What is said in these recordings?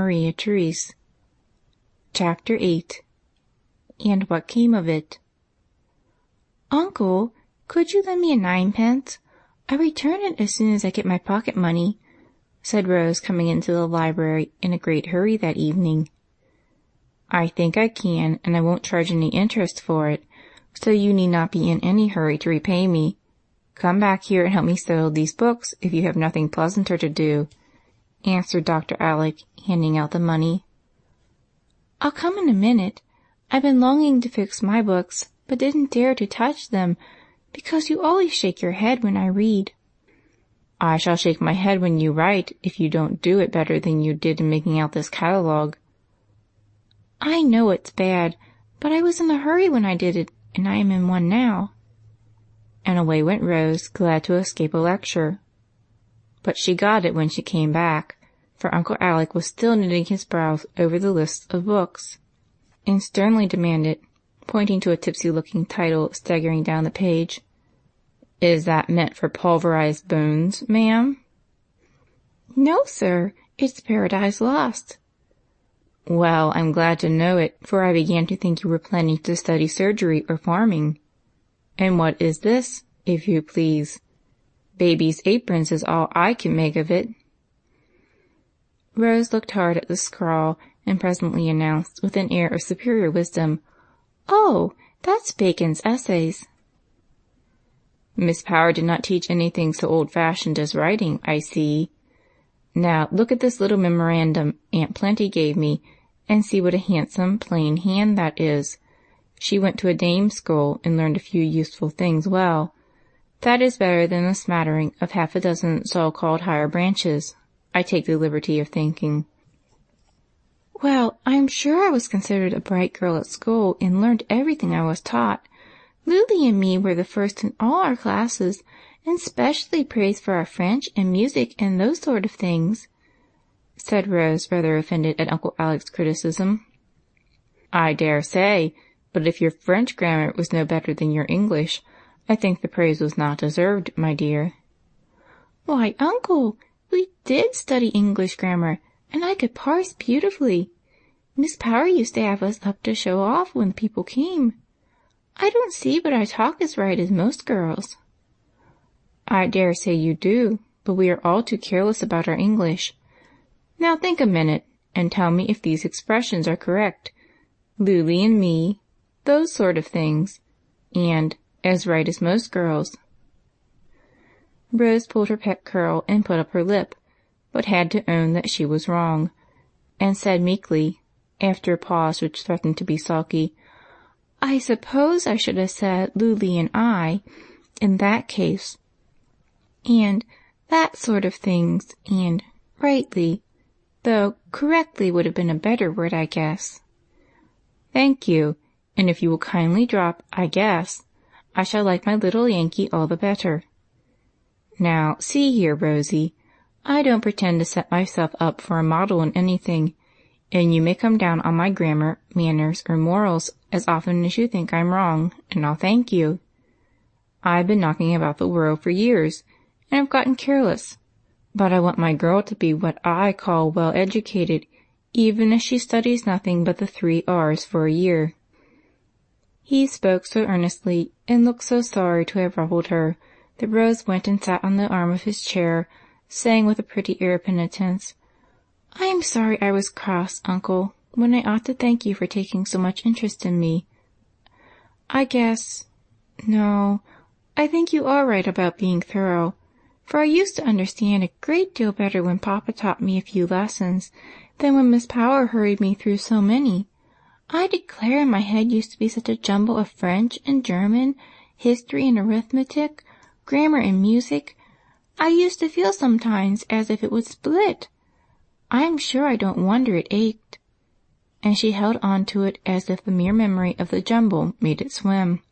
Maria Therese. Chapter 8. And What Came of It. "Uncle, could you lend me a ninepence? I'll return it as soon as I get my pocket money," said Rose, coming into the library in a great hurry that evening. "I think I can, and I won't charge any interest for it, so you need not be in any hurry to repay me. Come back here and help me settle these books if you have nothing pleasanter to do," answered Dr. Alec, handing out the money. "I'll come in a minute. I've been longing to fix my books, but didn't dare to touch them, because you always shake your head when I read." "I shall shake my head when you write if you don't do it better than you did in making out this catalogue." "I know it's bad, but I was in a hurry when I did it, and I am in one now." And away went Rose, glad to escape a lecture. But she got it when she came back, for Uncle Alec was still knitting his brows over the list of books, and sternly demanded, pointing to a tipsy-looking title staggering down the page, "Is that meant for pulverized bones, ma'am?" "No, sir, it's Paradise Lost." "Well, I'm glad to know it, for I began to think you were planning to study surgery or farming. And what is this, if you please? Baby's aprons is all I can make of it." Rose looked hard at the scrawl and presently announced, with an air of superior wisdom, "Oh, that's Bacon's Essays." "Miss Power did not teach anything so old-fashioned as writing, I see. Now, look at this little memorandum Aunt Plenty gave me, and see what a handsome, plain hand that is. She went to a dame's school and learned a few useful things well. That is better than a smattering of half a dozen so-called higher branches, I take the liberty of thinking." "Well, I'm sure I was considered a bright girl at school and learned everything I was taught. Lily and me were the first in all our classes, and specially praised for our French and music and those sort of things," said Rose, rather offended at Uncle Alec's criticism. "I dare say, but if your French grammar was no better than your English, I think the praise was not deserved, my dear." "Why, Uncle, we did study English grammar, and I could parse beautifully. Miss Power used to have us up to show off when people came. I don't see but I talk as right as most girls." "I dare say you do, but we are all too careless about our English. Now think a minute, and tell me if these expressions are correct. Lily and me, those sort of things, and as right as most girls." Rose pulled her pet curl and put up her lip, but had to own that she was wrong, and said meekly, after a pause which threatened to be sulky, "I suppose I should have said Lily and I, in that case, and that sort of things, and rightly, though correctly would have been a better word, I guess." "Thank you, and if you will kindly drop 'I guess,' I shall like my little Yankee all the better. Now, see here, Rosie, I don't pretend to set myself up for a model in anything, and you may come down on my grammar, manners, or morals as often as you think I'm wrong, and I'll thank you. I've been knocking about the world for years, and I've gotten careless, but I want my girl to be what I call well-educated, even if she studies nothing but the 3 R's for a year." He spoke so earnestly and looked so sorry to have ruffled her that Rose went and sat on the arm of his chair, saying with a pretty air of penitence, "I am sorry I was cross, Uncle, when I ought to thank you for taking so much interest in me. I think you are right about being thorough, for I used to understand a great deal better when Papa taught me a few lessons than when Miss Power hurried me through so many. I declare my head used to be such a jumble of French and German, history and arithmetic, grammar and music, I used to feel sometimes as if it would split. I'm sure I don't wonder it ached." And she held on to it as if the mere memory of the jumble made it swim.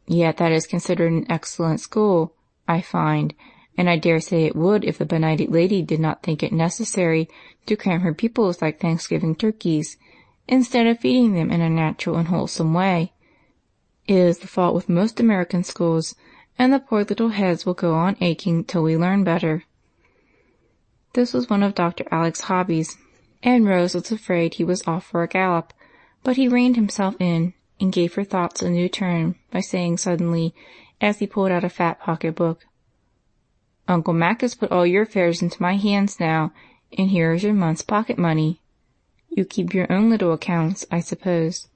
"Yet that is considered an excellent school, I find, and I dare say it would if the benighted lady did not think it necessary to cram her pupils like Thanksgiving turkeys, instead of feeding them in a natural and wholesome way. It is the fault with most American schools, and the poor little heads will go on aching till we learn better." This was one of Dr. Alec's hobbies, and Rose was afraid he was off for a gallop, but he reined himself in and gave her thoughts a new turn by saying suddenly, as he pulled out a fat pocketbook, "Uncle Mac has put all your affairs into my hands now, and here is your month's pocket money. You keep your own little accounts, I suppose."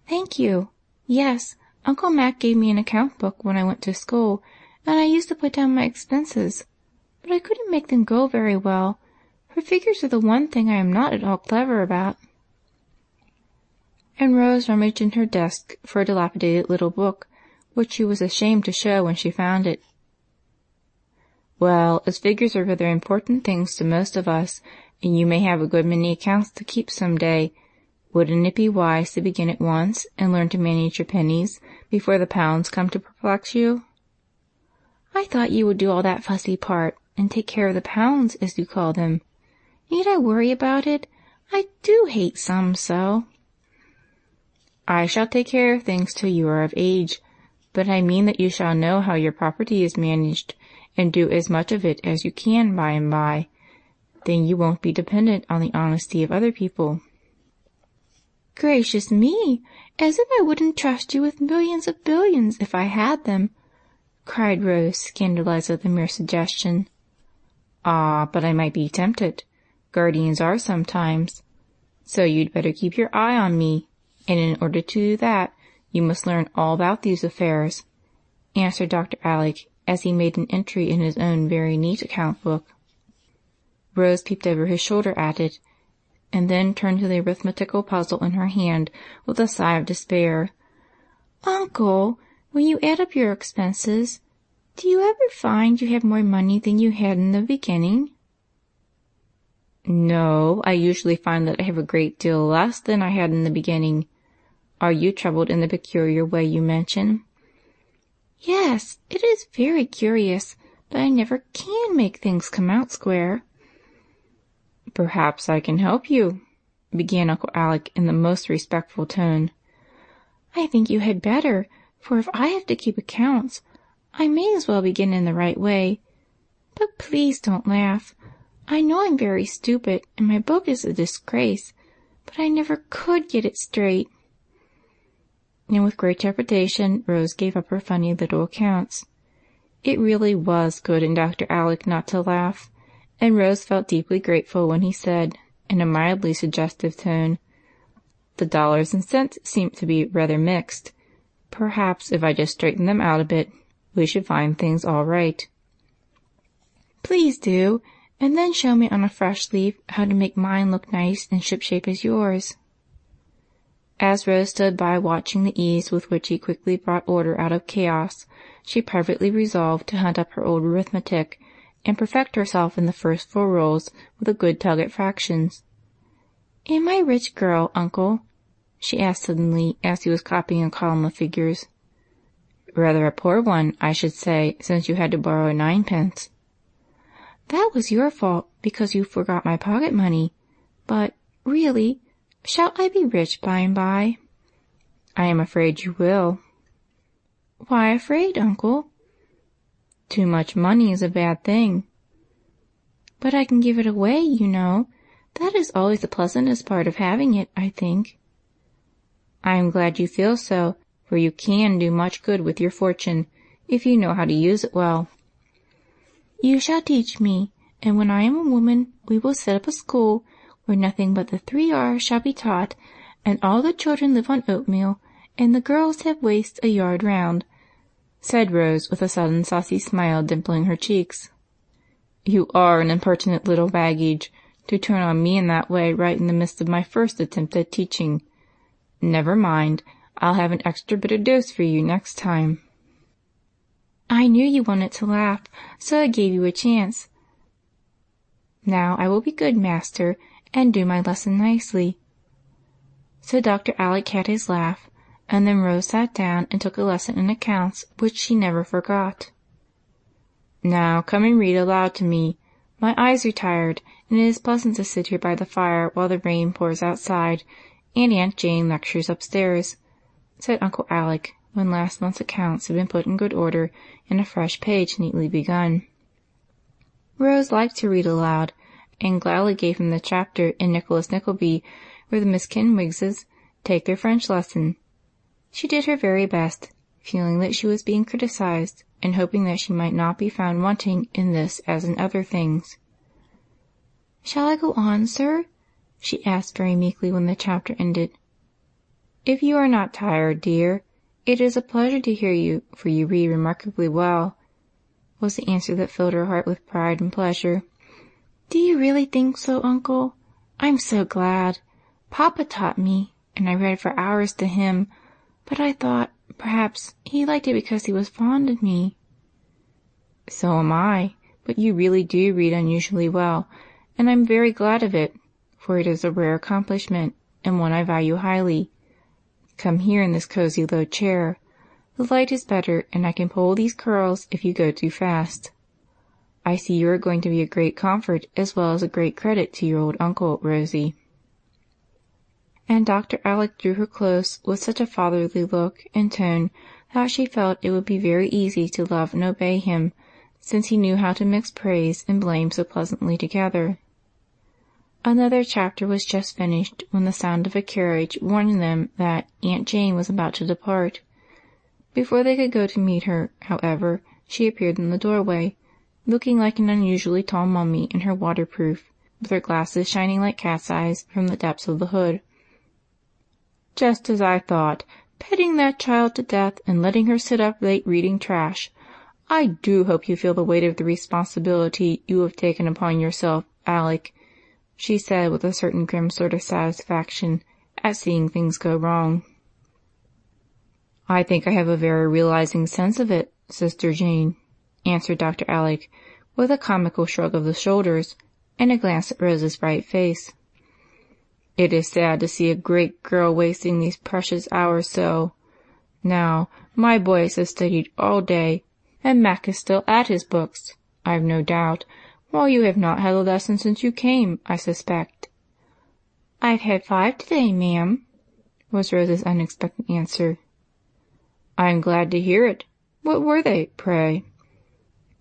"Thank you. Yes, Uncle Mac gave me an account book when I went to school, and I used to put down my expenses, but I couldn't make them go very well, for figures are the one thing I am not at all clever about." And Rose rummaged in her desk for a dilapidated little book, which she was ashamed to show when she found it. "Well, as figures are rather important things to most of us, and you may have a good many accounts to keep some day, wouldn't it be wise to begin at once and learn to manage your pennies before the pounds come to perplex you?" "I thought you would do all that fussy part, and take care of the pounds, as you call them. Need I worry about it? I do hate sums so." "I shall take care of things till you are of age, but I mean that you shall know how your property is managed, and do as much of it as you can by and by. Then you won't be dependent on the honesty of other people." "Gracious me! As if I wouldn't trust you with millions of billions if I had them," cried Rose, scandalized at the mere suggestion. "Ah, but I might be tempted. Guardians are sometimes. So you'd better keep your eye on me, and in order to do that, you must learn all about these affairs," answered Dr. Alec, as he made an entry in his own very neat account book. Rose peeped over his shoulder at it, and then turned to the arithmetical puzzle in her hand with a sigh of despair. "Uncle, when you add up your expenses, do you ever find you have more money than you had in the beginning?" "No, I usually find that I have a great deal less than I had in the beginning. Are you troubled in the peculiar way you mention?" "Yes, it is very curious, but I never can make things come out square." "Perhaps I can help you," began Uncle Alec in the most respectful tone. "I think you had better, for if I have to keep accounts, I may as well begin in the right way. But please don't laugh. I know I'm very stupid, and my book is a disgrace, but I never could get it straight." And with great trepidation, Rose gave up her funny little accounts. It really was good in Dr. Alec not to laugh, and Rose felt deeply grateful when he said, in a mildly suggestive tone, "The dollars and cents seem to be rather mixed. Perhaps if I just straighten them out a bit, we should find things all right." "Please do, and then show me on a fresh leaf how to make mine look nice and shipshape as yours." As Rose stood by watching the ease with which he quickly brought order out of chaos, she privately resolved to hunt up her old arithmetic and perfect herself in the first 4 rules with a good tug at fractions. "Am I a rich girl, Uncle?" she asked suddenly as he was copying a column of figures. "Rather a poor one, I should say, since you had to borrow 9 pence. "That was your fault, because you forgot my pocket money. But, really, shall I be rich by and by?" "I am afraid you will." "Why afraid, Uncle?" "Too much money is a bad thing." "But I can give it away, you know. That is always the pleasantest part of having it, I think." "I am glad you feel so, for you can do much good with your fortune, if you know how to use it well." "You shall teach me, and when I am a woman we will set up a school where nothing but the 3 R's shall be taught, and all the children live on oatmeal, and the girls have waists a yard round," said Rose, with a sudden saucy smile dimpling her cheeks. "You are an impertinent little baggage, to turn on me in that way right in the midst of my first attempt at teaching. Never mind, I'll have an extra bitter dose for you next time." "I knew you wanted to laugh, so I gave you a chance. Now I will be good, master, and do my lesson nicely." So Dr. Alec had his laugh, and then Rose sat down and took a lesson in accounts which she never forgot. "Now come and read aloud to me. My eyes are tired, and it is pleasant to sit here by the fire while the rain pours outside and Aunt Jane lectures upstairs," said Uncle Alec, when last month's accounts had been put in good order and a fresh page neatly begun. Rose liked to read aloud, and gladly gave him the chapter in Nicholas Nickleby where the Miss Kenwigses take their French lesson. She did her very best, feeling that she was being criticized, and hoping that she might not be found wanting in this as in other things. "Shall I go on, sir?" she asked very meekly when the chapter ended. "If you are not tired, dear, it is a pleasure to hear you, for you read remarkably well," was the answer that filled her heart with pride and pleasure. "Do you really think so, uncle? I'm so glad. Papa taught me, and I read for hours to him, but I thought, perhaps, he liked it because he was fond of me." "So am I, but you really do read unusually well, and I'm very glad of it, for it is a rare accomplishment, and one I value highly. Come here in this cozy low chair. The light is better, and I can pull these curls if you go too fast. I see you are going to be a great comfort as well as a great credit to your old uncle, Rosie." And Dr. Alec drew her close with such a fatherly look and tone that she felt it would be very easy to love and obey him, since he knew how to mix praise and blame so pleasantly together. Another chapter was just finished when the sound of a carriage warned them that Aunt Jane was about to depart. Before they could go to meet her, however, she appeared in the doorway, looking like an unusually tall mummy in her waterproof, with her glasses shining like cat's eyes from the depths of the hood. "Just as I thought, petting that child to death and letting her sit up late reading trash. I do hope you feel the weight of the responsibility you have taken upon yourself, Alec," she said with a certain grim sort of satisfaction at seeing things go wrong. "I think I have a very realizing sense of it, Sister Jane," answered Dr. Alec, with a comical shrug of the shoulders and a glance at Rose's bright face. "It is sad to see a great girl wasting these precious hours so. Now, my boys have studied all day, and Mac is still at his books, I've no doubt, while you have not had a lesson since you came, I suspect." "I've had 5 today, ma'am," was Rose's unexpected answer. "I am glad to hear it. What were they, pray?"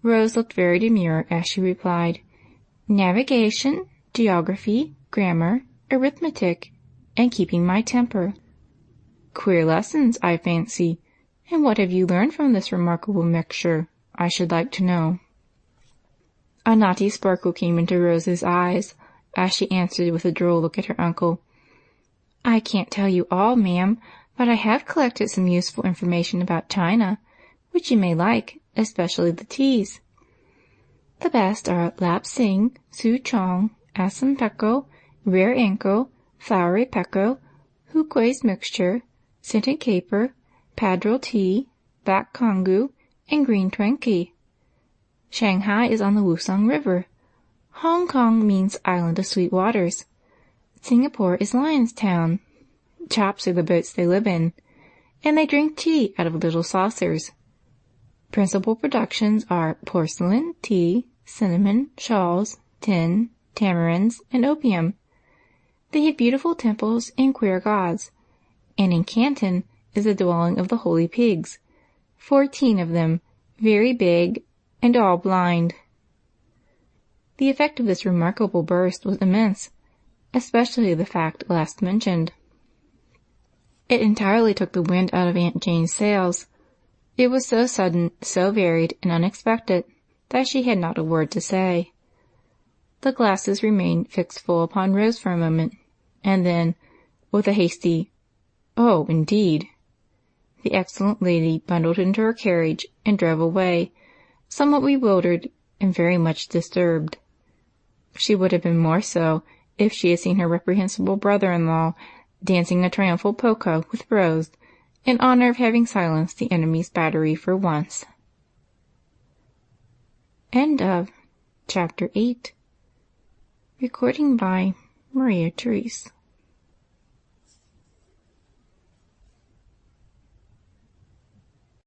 Rose looked very demure as she replied, "Navigation, geography, grammar, arithmetic, and keeping my temper." "Queer lessons, I fancy. And what have you learned from this remarkable mixture, I should like to know?" A naughty sparkle came into Rose's eyes as she answered with a droll look at her uncle. "I can't tell you all, ma'am, but I have collected some useful information about China, which you may like, especially the teas. The best are Lap Sing, Su Chong, Assam Pekoe, Rare Anko, Flowery Pekoe, Huquay's Mixture, Scented Caper, Padril Tea, Black Kongu, and Green Twankey. Shanghai is on the Wusong River. Hong Kong means Island of Sweet Waters. Singapore is Lion's Town. Chops are the boats they live in, and they drink tea out of little saucers. Principal productions are porcelain, tea, cinnamon, shawls, tin, tamarinds, and opium. They have beautiful temples and queer gods, and in Canton is the dwelling of the holy pigs, 14 of them, very big, and all blind." The effect of this remarkable burst was immense, especially the fact last mentioned. It entirely took the wind out of Aunt Jane's sails. It was so sudden, so varied, and unexpected that she had not a word to say. The glasses remained fixed full upon Rose for a moment, and then, with a hasty, "Oh, indeed," the excellent lady bundled into her carriage and drove away, somewhat bewildered and very much disturbed. She would have been more so if she had seen her reprehensible brother-in-law dancing a triumphal polka with Rose in honor of having silenced the enemy's battery for once. End of Chapter 8. Recording by Maria Therese.